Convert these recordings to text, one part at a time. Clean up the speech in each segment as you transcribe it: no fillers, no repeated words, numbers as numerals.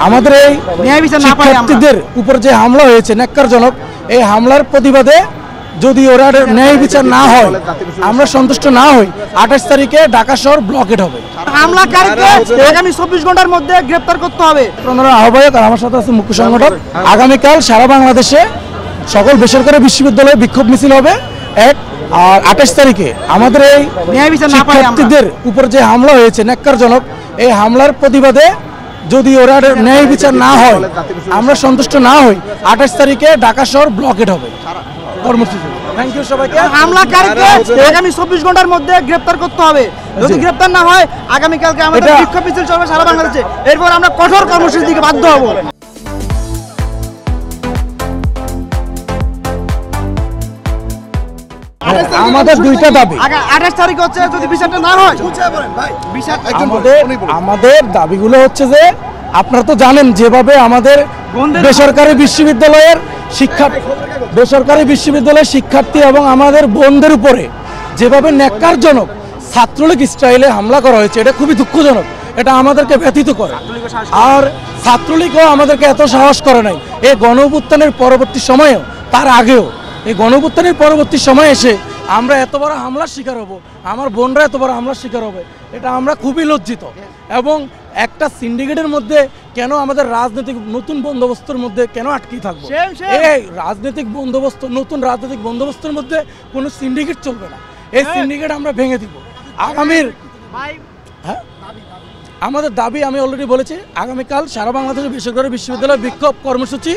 আমাদের এই শিক্ষার্থীদের উপর যে হামলা হয়েছে ন্যাক্কারজনক, এই হামলার প্রতিবাদে যদি ওরা ন্যায় বিচার না হয়, আমরা সন্তুষ্ট না হই, 28 তারিখে ঢাকা শহর ব্লকেট হবে। হামলাকারীকে আগামী 24 ঘন্টার মধ্যে গ্রেফতার করতে হবে। আহ্বায়ক আর আমার সাথে আছে মুখ্য সংগঠক। আগামীকাল সারা বাংলাদেশে সকল বেসরকারি বিশ্ববিদ্যালয়ে বিক্ষোভ মিছিল হবে আর 28 তারিখে আমাদের এই শিক্ষার্থীদের উপর যে হামলা হয়েছে ন্যাক্কারজনক, এই হামলার প্রতিবাদে যদি ওরা ন্যায় বিচার না হয়, আমরা সন্তুষ্ট না হই, 28 তারিখে ঢাকা শহর ব্লকেট হবে কর্মসূচি। থ্যাংক ইউ সবাইকে। হামলাকারীকে আগামী 24 ঘন্টার মধ্যে গ্রেফতার করতে হবে। যদি গ্রেফতার না হয়, আগামীকালকে আমাদের বিক্ষোভ মিছিল চলবে সারা বাংলাদেশে। এরপর আমরা কঠোর কর্মসূচির দিকে বাধ্য হব। আমাদের দুইটা দাবি। 28 তারিখ হচ্ছে যদি বিচারটা না হয়, আমাদের দাবিগুলো হচ্ছে যে আপনারা তো জানেন যেভাবে আমাদের বেসরকারি বিশ্ববিদ্যালয়ের শিক্ষার্থী এবং আমাদের বোনদের উপরে যেভাবে ন্যাক্কারজনক ছাত্রলীগ স্টাইলে হামলা করা হয়েছে, এটা খুবই দুঃখজনক। এটা আমাদেরকে ব্যথিত করে। আর ছাত্রলীগও আমাদেরকে এত সাহস করে নাই। এই গণঅভ্যুত্থানের পরবর্তী সময়েও, তার আগেও, এই গণঅভ্যুত্থানের পরবর্তী সময়ে এসে আমরা এত বড় হামলার শিকার হব, আমার বোনরা এত বড় হামলার শিকার হবে, এটা আমরা খুবই লজ্জিত। এবং একটা সিন্ডিকেটের মধ্যে কেন আমাদের রাজনৈতিক নতুন বন্দোবস্তের মধ্যে কেন আটকে থাকবো? এই রাজনৈতিক বন্দোবস্ত, নতুন রাজনৈতিক বন্দোবস্তের মধ্যে কোনো সিন্ডিকেট চলবে না। এই সিন্ডিকেট আমরা ভেঙে দিব। আমাদের দাবি আমি অলরেডি বলেছি, আগামীকাল সারা বাংলাদেশের বেসরকারি বিশ্ববিদ্যালয় বিক্ষোভ কর্মসূচি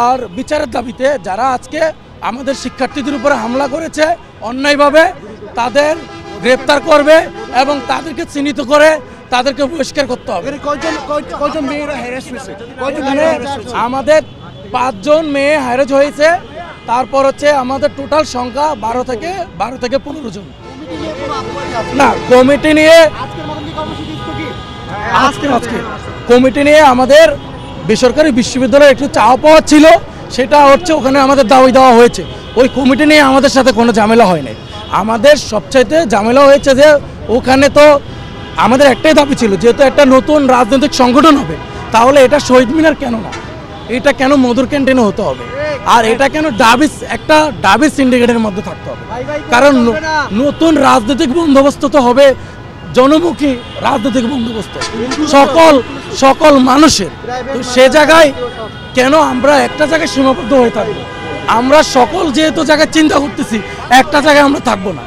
আর বিচারের দাবিতে যারা আজকে আমাদের শিক্ষার্থীদের উপরে হামলা করেছে অন্যায়ভাবে, তাদের গ্রেপ্তার করবে এবং তাদেরকে চিহ্নিত করে তাদেরকে বহিষ্কার করতে হবে। আমাদের 5 জন মেয়ে হ্যারেজ হয়েছে। তারপর হচ্ছে আমাদের টোটাল সংখ্যা 12 থেকে 15 জন। না, কমিটি নিয়ে কমিটি নিয়ে আমাদের বেসরকারি বিশ্ববিদ্যালয়ে একটু চাওয়া পাওয়া ছিল, সেটা হচ্ছে ওখানে আমাদের দাবি দেওয়া হয়েছে। ওই কমিটি নিয়ে আমাদের সাথে কোনো ঝামেলা হয় নাই। আমাদের সবচাইতে ঝামেলা হয়েছে যে ওখানে তো আমাদের একটাই দাবি ছিল, যেহেতু একটা নতুন রাজনৈতিক সংগঠন হবে, তাহলে এটা শহীদ মিনার কেন না, এটা কেন মধুর ক্যান্টিনে হতে হবে, আর এটা কেন একটা ডাবিস সিন্ডিকেটের মধ্যে থাকতে হবে? কারণ নতুন রাজনৈতিক বন্দোবস্ত তো হবে জনমুখী রাজনৈতিক বন্দোবস্ত সকল মানুষের। তো সে জায়গায় কেন আমরা একটা জায়গায় সীমাবদ্ধ হয়ে থাকবো? আমরা সকল যেহেতু জায়গায় চিন্তা করতেছি, একটা জায়গায় আমরা থাকবো না।